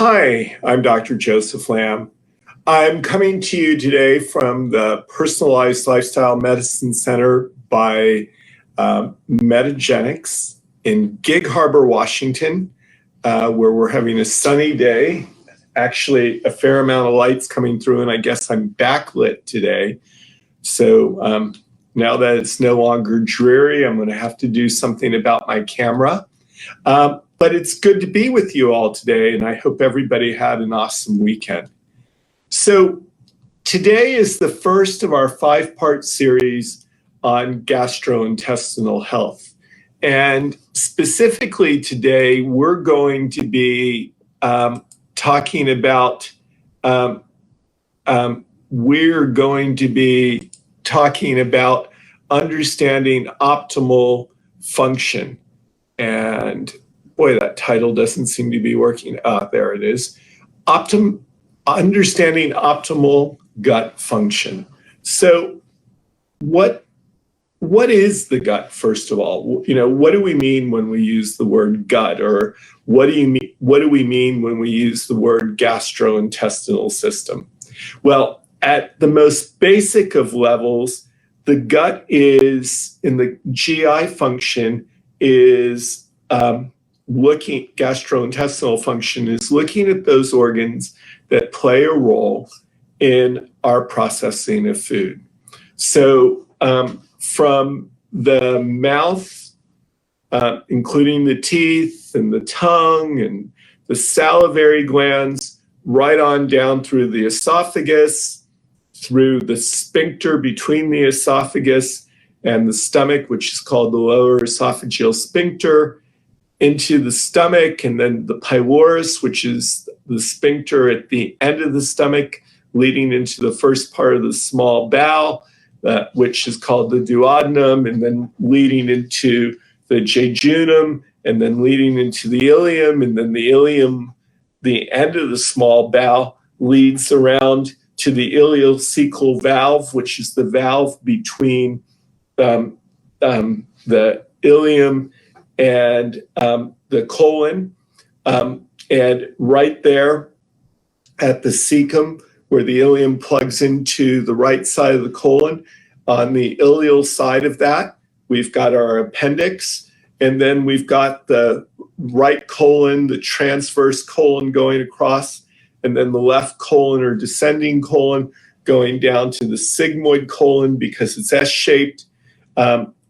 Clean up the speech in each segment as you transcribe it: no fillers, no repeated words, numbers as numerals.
Hi, I'm Dr. Joseph Lamb. I'm coming to you today from the Personalized Lifestyle Medicine Center by Metagenics in Gig Harbor, Washington, where we're having a sunny day. Actually, a fair amount of lights coming through, and I guess I'm backlit today. So now that it's no longer dreary, I'm going to have to do something about my camera. But it's good to be with you all today, and I hope everybody had an awesome weekend. So today is the first of our 5-part series on gastrointestinal health. And specifically today, we're going to be talking about understanding optimal function. And boy, that title doesn't seem to be working. There it is. Understanding optimal gut function. So what is the gut, first of all? You know, what do we mean when we use the word gut? Or what do we mean when we use the word gastrointestinal system? Well, at the most basic of levels, the gut is, in the GI function, is gastrointestinal function is looking at those organs that play a role in our processing of food. So from the mouth, including the teeth and the tongue and the salivary glands, right on down through the esophagus, through the sphincter between the esophagus and the stomach, which is called the lower esophageal sphincter, into the stomach, and then the pylorus, which is the sphincter at the end of the stomach, leading into the first part of the small bowel, which is called the duodenum, and then leading into the jejunum, and then leading into the ileum, and then the ileum, the end of the small bowel, leads around to the ileocecal valve, which is the valve between the ileum and the colon, and right there at the cecum, where the ileum plugs into the right side of the colon, on the ileal side of that, we've got our appendix, and then we've got the right colon, the transverse colon going across, and then the left colon or descending colon going down to the sigmoid colon because it's S-shaped,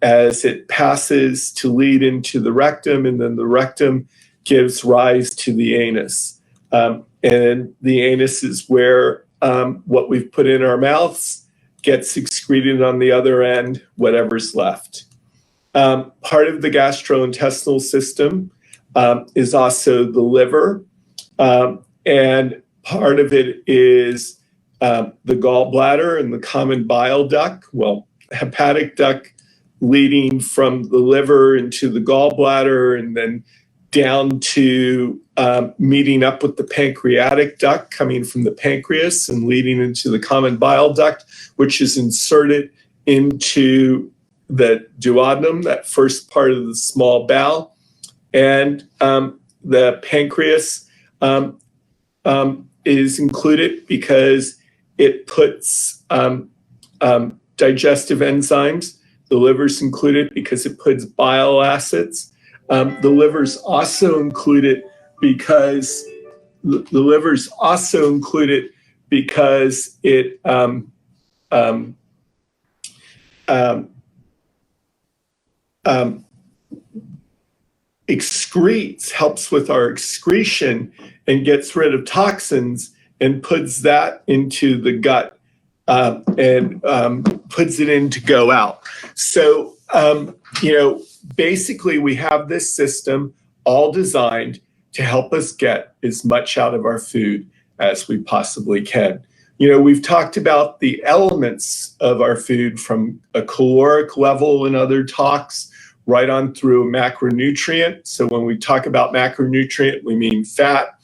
as it passes to lead into the rectum, and then the rectum gives rise to the anus. And the anus is where what we've put in our mouths gets excreted on the other end, whatever's left. Part of the gastrointestinal system is also the liver, and part of it is the gallbladder and the common bile duct, hepatic duct, leading from the liver into the gallbladder and then down to meeting up with the pancreatic duct coming from the pancreas and leading into the common bile duct, which is inserted into the duodenum, that first part of the small bowel. And the pancreas is included because it puts digestive enzymes. The liver's included because it puts bile acids. The liver's also included because it excretes, helps with our excretion and gets rid of toxins and puts that into the gut and puts it in to go out. So, basically we have this system all designed to help us get as much out of our food as we possibly can. We've talked about the elements of our food from a caloric level in other talks, right on through macronutrient. So when we talk about macronutrient, we mean fat,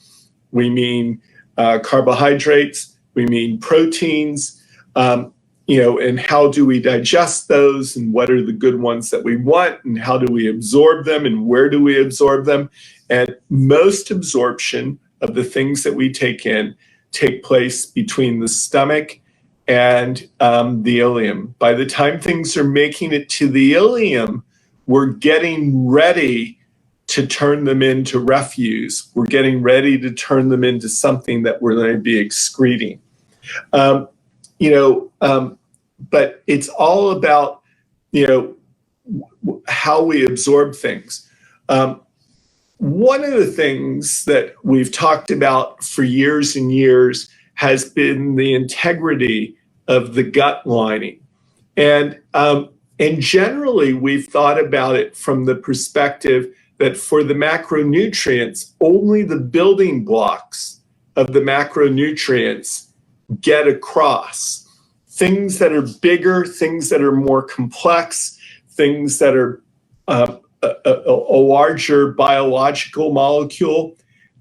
we mean carbohydrates, we mean proteins, and how do we digest those, and what are the good ones that we want, and how do we absorb them, and where do we absorb them? And most absorption of the things that we take in take place between the stomach and the ileum. By the time things are making it to the ileum, we're getting ready to turn them into refuse. We're getting ready to turn them into something that we're going to be excreting. But it's all about, how we absorb things. One of the things that we've talked about for years and years has been the integrity of the gut lining. And generally, we've thought about it from the perspective that for the macronutrients, only the building blocks of the macronutrients get across. Things that are bigger, things that are more complex, things that are a larger biological molecule,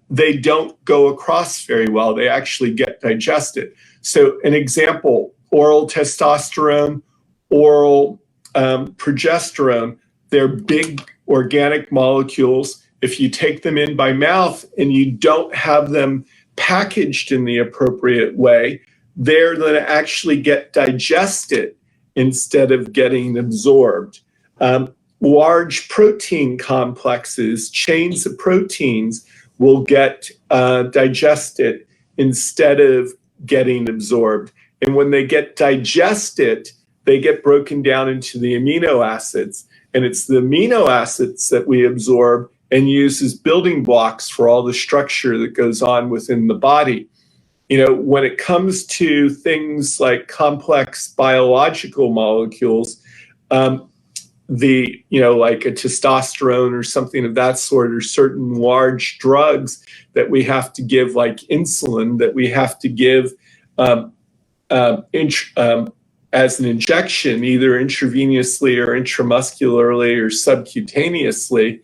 they don't go across very well. They actually get digested. So an example, oral testosterone, oral progesterone, they're big organic molecules. If you take them in by mouth and you don't have them packaged in the appropriate way, they're going to actually get digested instead of getting absorbed. Large protein complexes, chains of proteins, will get digested instead of getting absorbed. And when they get digested, they get broken down into the amino acids. And it's the amino acids that we absorb and use as building blocks for all the structure that goes on within the body. When it comes to things like complex biological molecules, like a testosterone or something of that sort, or certain large drugs that we have to give, like insulin, that we have to give as an injection, either intravenously or intramuscularly or subcutaneously,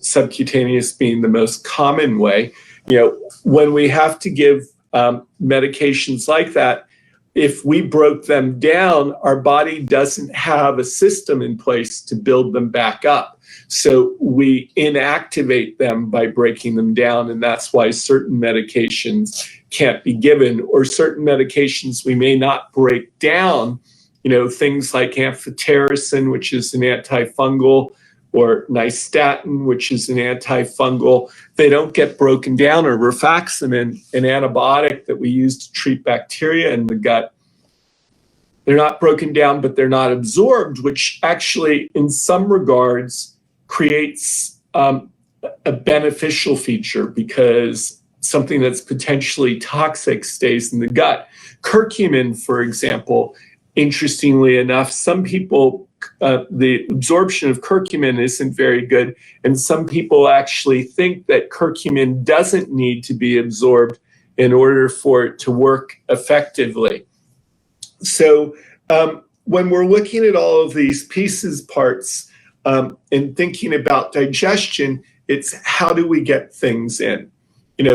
subcutaneous being the most common way. When we have to give medications like that, if we broke them down, our body doesn't have a system in place to build them back up. So we inactivate them by breaking them down, and that's why certain medications can't be given, or certain medications we may not break down, things like amphotericin, which is an antifungal, or nystatin, which is an antifungal. They don't get broken down, or rifaximin, an antibiotic that we use to treat bacteria in the gut. They're not broken down, but they're not absorbed, which actually, in some regards, creates a beneficial feature, because something that's potentially toxic stays in the gut. Curcumin, for example, interestingly enough, some people, the absorption of curcumin isn't very good, and some people actually think that curcumin doesn't need to be absorbed in order for it to work effectively. So when we're looking at all of these pieces, parts, and thinking about digestion, it's how do we get things in?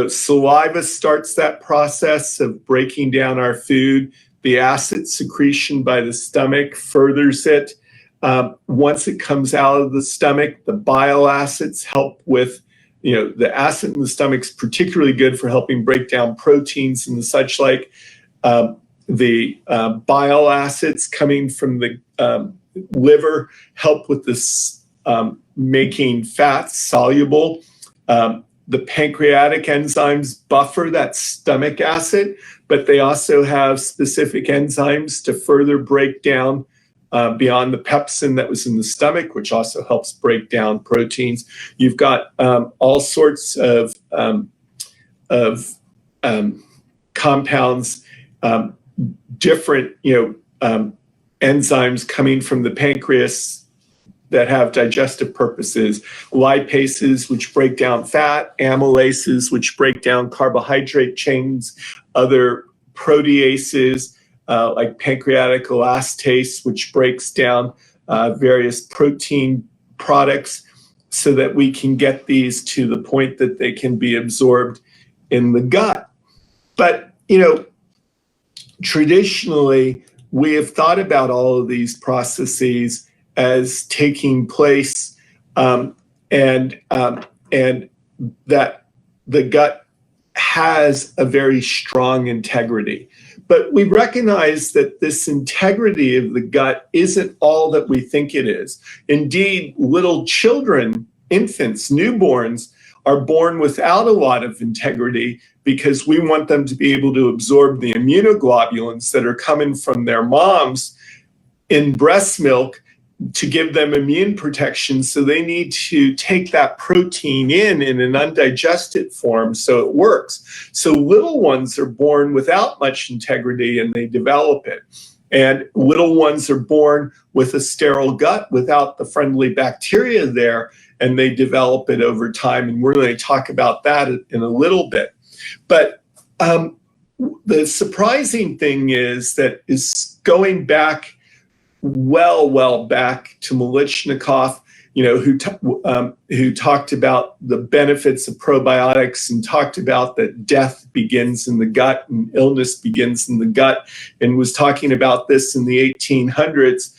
Saliva starts that process of breaking down our food. The acid secretion by the stomach furthers it. Once it comes out of the stomach, the bile acids help with, the acid in the stomach's particularly good for helping break down proteins and the such like. The bile acids coming from the liver help with this making fats soluble. The pancreatic enzymes buffer that stomach acid, but they also have specific enzymes to further break down beyond the pepsin that was in the stomach, which also helps break down proteins. You've got all sorts of compounds, different enzymes coming from the pancreas that have digestive purposes. Lipases, which break down fat, amylases, which break down carbohydrate chains, other proteases, like pancreatic elastase, which breaks down various protein products so that we can get these to the point that they can be absorbed in the gut. But, traditionally, we have thought about all of these processes as taking place, and that the gut has a very strong integrity. But we recognize that this integrity of the gut isn't all that we think it is. Indeed, little children, infants, newborns, are born without a lot of integrity because we want them to be able to absorb the immunoglobulins that are coming from their moms in breast milk to give them immune protection. So they need to take that protein in an undigested form so it works. So little ones are born without much integrity and they develop it. And little ones are born with a sterile gut without the friendly bacteria there, and they develop it over time. And we're going to talk about that in a little bit. But the surprising thing is that is going back well back to Malichnikov, who talked about the benefits of probiotics and talked about that death begins in the gut and illness begins in the gut, and was talking about this in the 1800s.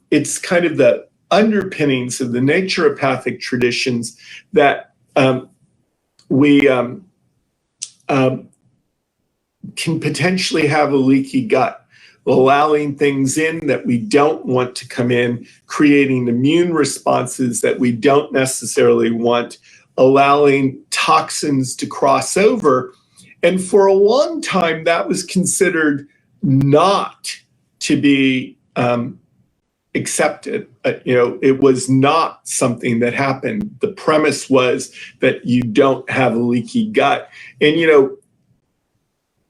It's kind of the underpinnings of the naturopathic traditions that we can potentially have a leaky gut, allowing things in that we don't want to come in, creating immune responses that we don't necessarily want, allowing toxins to cross over. And for a long time, that was considered not to be accepted. It was not something that happened. The premise was that you don't have a leaky gut. And,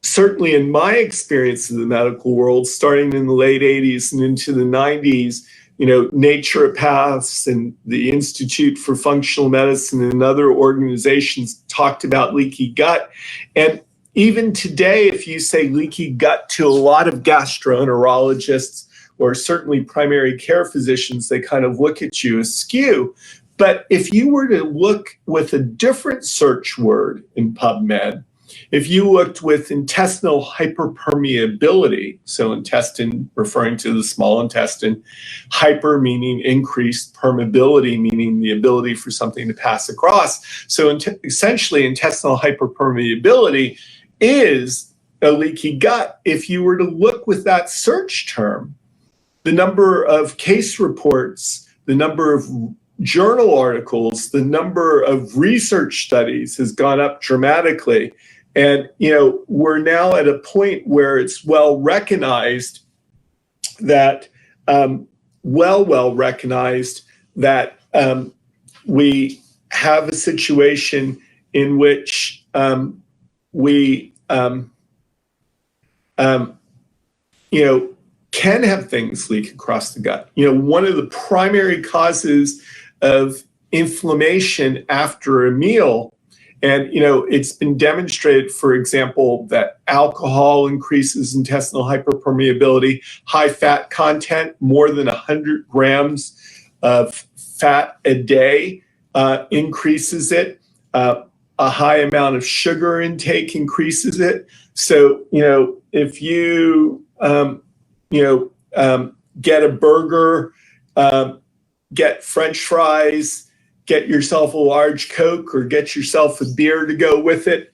certainly in my experience in the medical world, starting in the late 80s and into the 90s, naturopaths and the Institute for Functional Medicine and other organizations talked about leaky gut. And even today, if you say leaky gut to a lot of gastroenterologists or certainly primary care physicians, they kind of look at you askew. But if you were to look with a different search word in PubMed, if you looked with intestinal hyperpermeability, so intestine referring to the small intestine, hyper meaning increased, permeability meaning the ability for something to pass across. So essentially intestinal hyperpermeability is a leaky gut. If you were to look with that search term, the number of case reports, the number of journal articles, the number of research studies has gone up dramatically. And, we're now at a point where it's well recognized that, we have a situation in which we, can have things leak across the gut. One of the primary causes of inflammation after a meal. And, it's been demonstrated, for example, that alcohol increases intestinal hyperpermeability, high fat content, more than 100 grams of fat a day increases it. A high amount of sugar intake increases it. So, if you, get a burger, get French fries, get yourself a large Coke or get yourself a beer to go with it,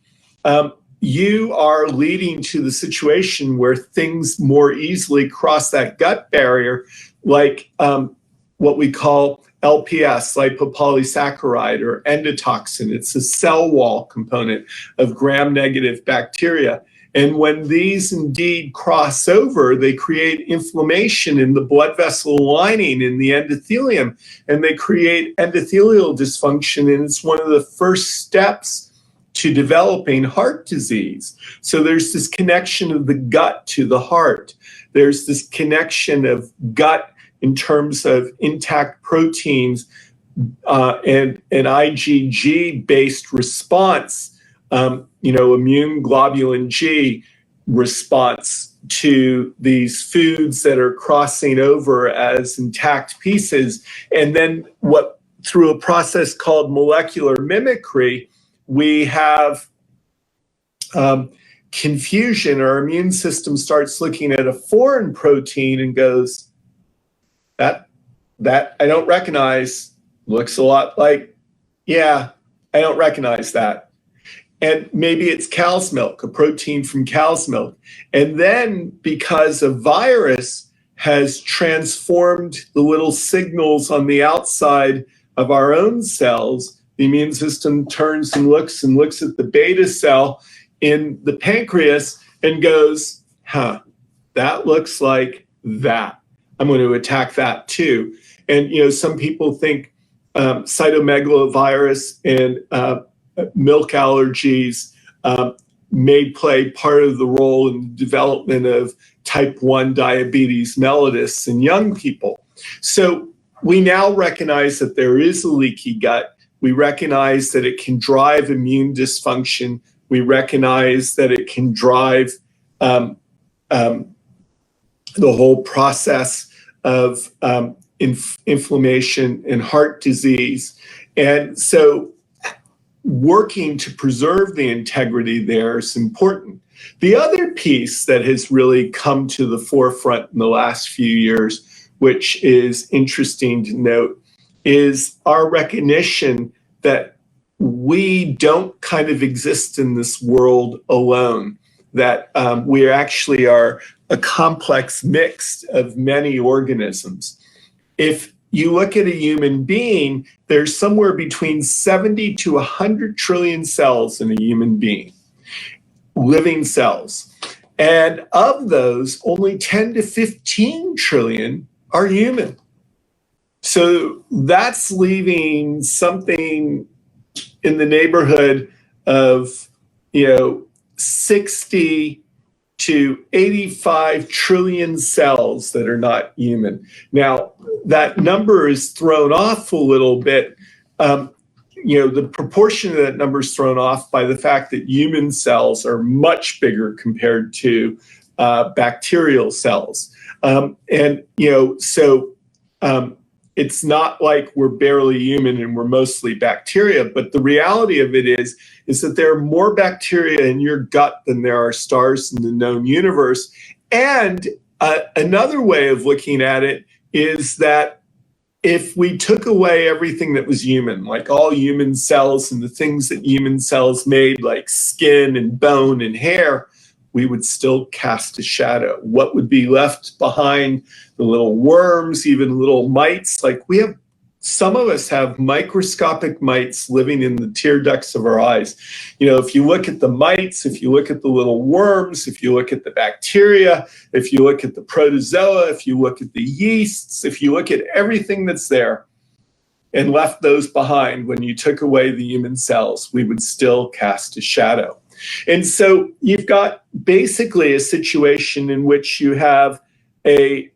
you are leading to the situation where things more easily cross that gut barrier, like what we call LPS, lipopolysaccharide, or endotoxin. It's a cell wall component of gram-negative bacteria. And when these indeed cross over, they create inflammation in the blood vessel lining in the endothelium, and they create endothelial dysfunction. And it's one of the first steps to developing heart disease. So there's this connection of the gut to the heart. There's this connection of gut in terms of intact proteins and an IgG-based response. Immune globulin G response to these foods that are crossing over as intact pieces. And then through a process called molecular mimicry, we have confusion. Our immune system starts looking at a foreign protein and goes, that I don't recognize, looks a lot like, yeah, I don't recognize that. And maybe it's cow's milk, a protein from cow's milk. And then because a virus has transformed the little signals on the outside of our own cells, the immune system turns and looks at the beta cell in the pancreas and goes, huh, that looks like that. I'm going to attack that too. And, some people think cytomegalovirus and milk allergies may play part of the role in the development of type 1 diabetes mellitus in young people. So we now recognize that there is a leaky gut. We recognize that it can drive immune dysfunction. We recognize that it can drive the whole process of inflammation and heart disease. And so working to preserve the integrity there is important. The other piece that has really come to the forefront in the last few years, which is interesting to note, is our recognition that we don't kind of exist in this world alone, that we actually are a complex mix of many organisms. If you look at a human being, there's somewhere between 70 to 100 trillion cells in a human being, living cells. And of those, only 10 to 15 trillion are human. So that's leaving something in the neighborhood of, 60 to 85 trillion cells that are not human. Now, that number is thrown off a little bit. The proportion of that number is thrown off by the fact that human cells are much bigger compared to bacterial cells. It's not like we're barely human and we're mostly bacteria, but the reality of it is that there are more bacteria in your gut than there are stars in the known universe. And another way of looking at it is that if we took away everything that was human, like all human cells and the things that human cells made, like skin and bone and hair, we would still cast a shadow. What would be left behind? The little worms, even little mites. Like some of us have microscopic mites living in the tear ducts of our eyes. If you look at the mites, if you look at the little worms, if you look at the bacteria, if you look at the protozoa, if you look at the yeasts, if you look at everything that's there and left those behind, when you took away the human cells, we would still cast a shadow. And so you've got basically a situation in which you have a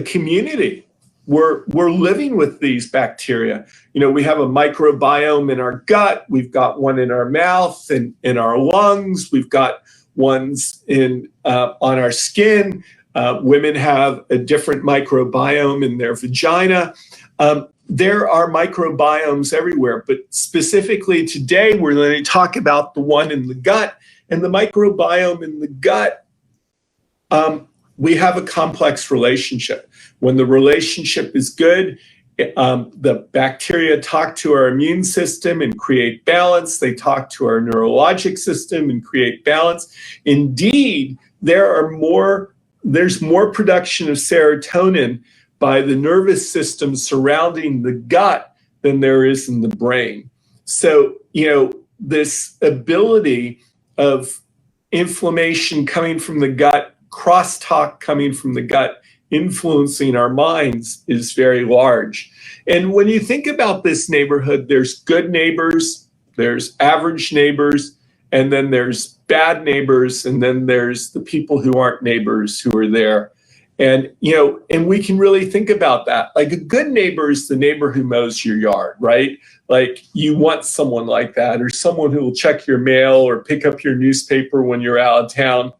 community. We're living with these bacteria. We have a microbiome in our gut. We've got one in our mouth and in our lungs. We've got ones on our skin. Women have a different microbiome in their vagina. There are microbiomes everywhere, but specifically today, we're going to talk about the one in the gut. And the microbiome in the gut, we have a complex relationship. When the relationship is good, the bacteria talk to our immune system and create balance. They talk to our neurologic system and create balance. Indeed, there's more production of serotonin by the nervous system surrounding the gut than there is in the brain. So, this ability of inflammation coming from the gut, crosstalk coming from the gut, influencing our minds is very large. And when you think about this neighborhood, there's good neighbors, there's average neighbors, and then there's bad neighbors, and then there's the people who aren't neighbors who are there. And, and we can really think about that. Like a good neighbor is the neighbor who mows your yard, right? Like you want someone like that, or someone who will check your mail or pick up your newspaper when you're out of town,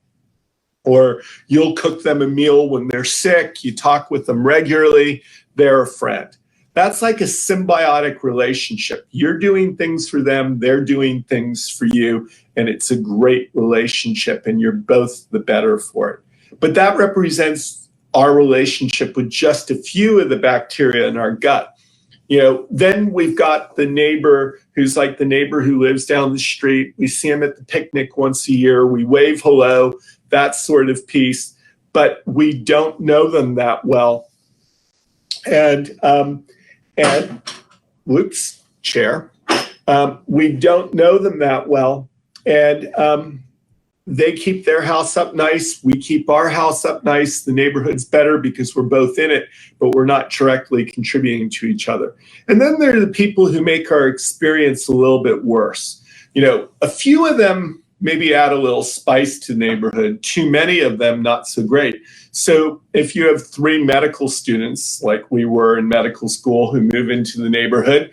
or you'll cook them a meal when they're sick. You talk with them regularly. They're a friend. That's like a symbiotic relationship. You're doing things for them. They're doing things for you. And it's a great relationship, and you're both the better for it. But that represents our relationship with just a few of the bacteria in our gut. Then we've got the neighbor who's like the neighbor who lives down the street. We see him at the picnic once a year. We wave hello, that sort of piece, but we don't know them that well. And whoops, chair. We don't know them that well. And they keep their house up nice. We keep our house up nice. The neighborhood's better because we're both in it, but we're not directly contributing to each other. And then there are the people who make our experience a little bit worse. A few of them maybe add a little spice to the neighborhood. Too many of them, not so great. So if you have 3 medical students, like we were in medical school, who move into the neighborhood,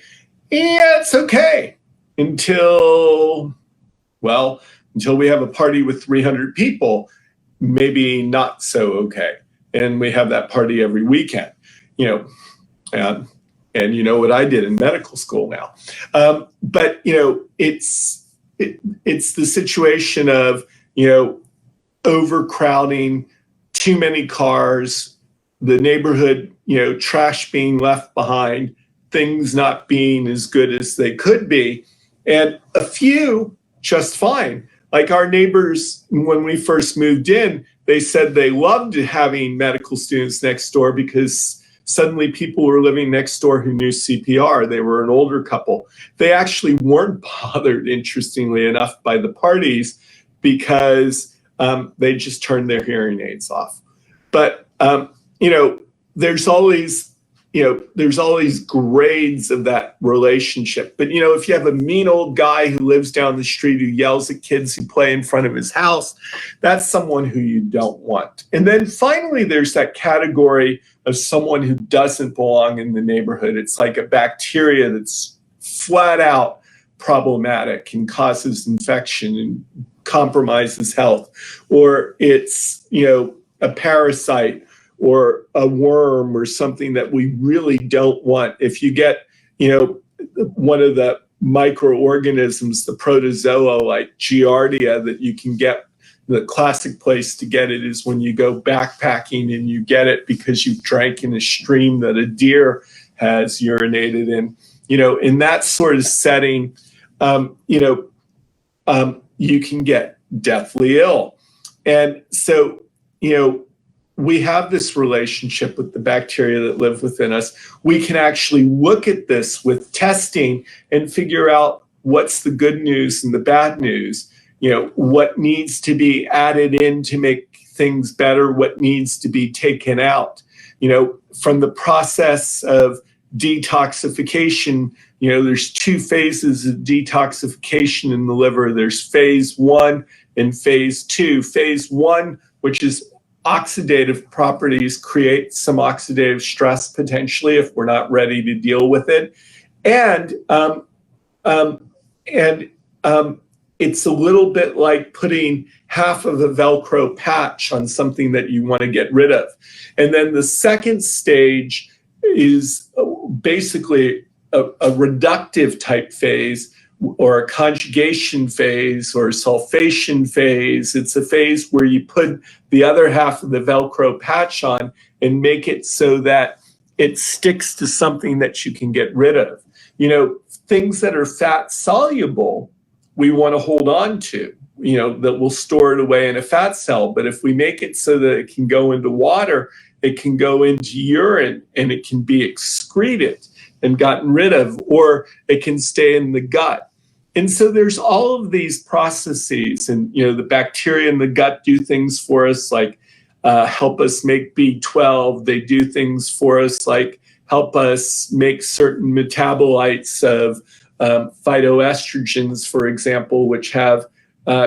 it's okay until we have a party with 300 people, maybe not so okay. And we have that party every weekend, and you know what I did in medical school now. But it's the situation of, overcrowding, too many cars, the neighborhood, trash being left behind, things not being as good as they could be, and a few just fine. Like our neighbors, when we first moved in, they said they loved having medical students next door because suddenly people were living next door who knew CPR. They were an older couple. They actually weren't bothered, interestingly enough, by the parties because they just turned their hearing aids off. But, there's always grades of that relationship. But, if you have a mean old guy who lives down the street who yells at kids who play in front of his house, that's someone who you don't want. And then finally, there's that category of someone who doesn't belong in the neighborhood. It's like a bacteria that's flat out problematic and causes infection and compromises health. Or it's, a parasite or a worm or something that we really don't want. If you get, one of the microorganisms, the protozoa like Giardia that you can get, the classic place to get it is when you go backpacking and you get it because you've drank in a stream that a deer has urinated in. In that sort of setting, you can get deathly ill. And so, we have this relationship with the bacteria that live within us. We can actually look at this with testing and figure out what's the good news and the bad news. What needs to be added in to make things better, what needs to be taken out. From the process of detoxification, there's 2 phases of detoxification in the liver. There's phase 1 and phase 2. Phase 1, which is oxidative properties, create some oxidative stress potentially if we're not ready to deal with it. And it's a little bit like putting half of a Velcro patch on something that you want to get rid of. And then the second stage is basically a reductive type phase, or a conjugation phase, or a sulfation phase. It's a phase where you put the other half of the Velcro patch on and make it so that it sticks to something that you can get rid of. Things that are fat soluble, we want to hold on to, that we'll store it away in a fat cell. But if we make it so that it can go into water, it can go into urine and it can be excreted and gotten rid of, or it can stay in the gut. And so there's all of these processes, and the bacteria in the gut do things for us like help us make B12. They do things for us like help us make certain metabolites of phytoestrogens, for example, which have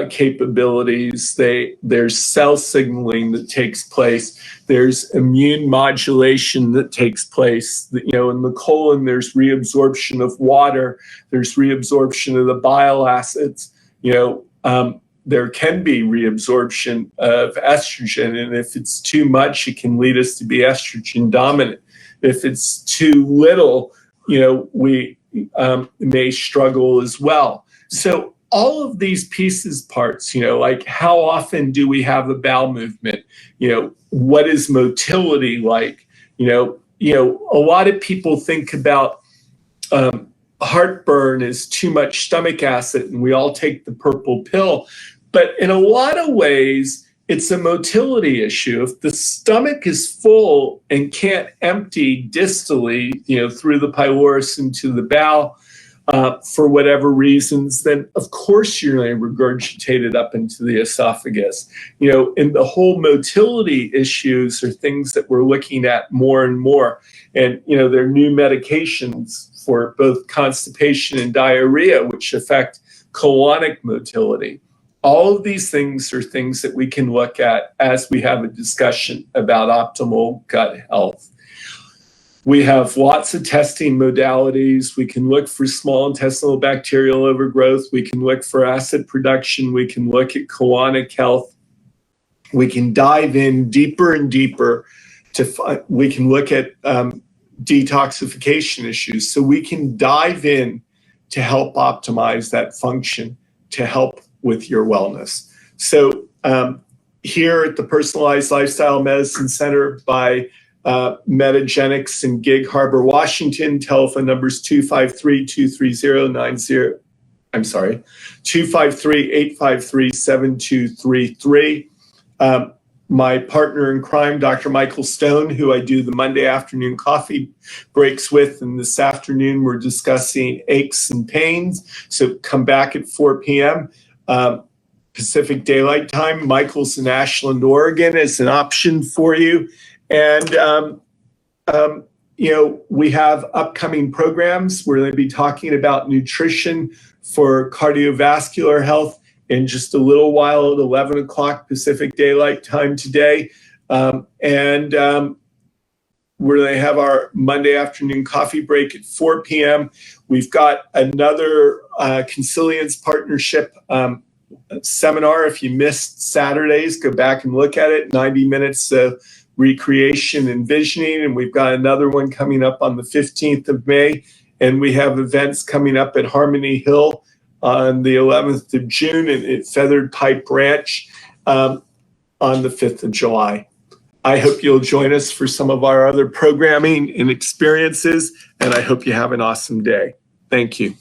capabilities. There's cell signaling that takes place. There's immune modulation that takes place. In the colon, there's reabsorption of water. There's reabsorption of the bile acids. There can be reabsorption of estrogen, and if it's too much, it can lead us to be estrogen dominant. If it's too little, we may struggle as well. So all of these parts, like how often do we have a bowel movement? What is motility like? A lot of people think about heartburn is too much stomach acid and we all take the purple pill. But in a lot of ways, it's a motility issue. If the stomach is full and can't empty distally, through the pylorus into the bowel, for whatever reasons, then of course you're going to regurgitate it up into the esophagus. And the whole motility issues are things that we're looking at more and more. And, there are new medications for both constipation and diarrhea, which affect colonic motility. All of these things are things that we can look at as we have a discussion about optimal gut health. We have lots of testing modalities. We can look for small intestinal bacterial overgrowth. We can look for acid production. We can look at colonic health. We can dive in deeper and deeper we can look at detoxification issues. So we can dive in to help optimize that function, to help with your wellness. So here at the Personalized Lifestyle Medicine Center by Metagenics in Gig Harbor, Washington. Telephone numbers 253-853-7233. My partner in crime, Dr. Michael Stone, who I do the Monday afternoon coffee breaks with, and this afternoon we're discussing aches and pains. So come back at 4 p.m. Pacific Daylight Time. Michael's in Ashland, Oregon as an option for you. And, we have upcoming programs. We're going to be talking about nutrition for cardiovascular health in just a little while at 11 o'clock Pacific Daylight Time today. We're going to have our Monday afternoon coffee break at 4 p.m. We've got another Consilience Partnership seminar. If you missed Saturdays, go back and look at it. 90 minutes of recreation and visioning. And we've got another one coming up on the 15th of May. And we have events coming up at Harmony Hill on the 11th of June and at Feathered Pipe Ranch on the 5th of July. I hope you'll join us for some of our other programming and experiences, and I hope you have an awesome day. Thank you.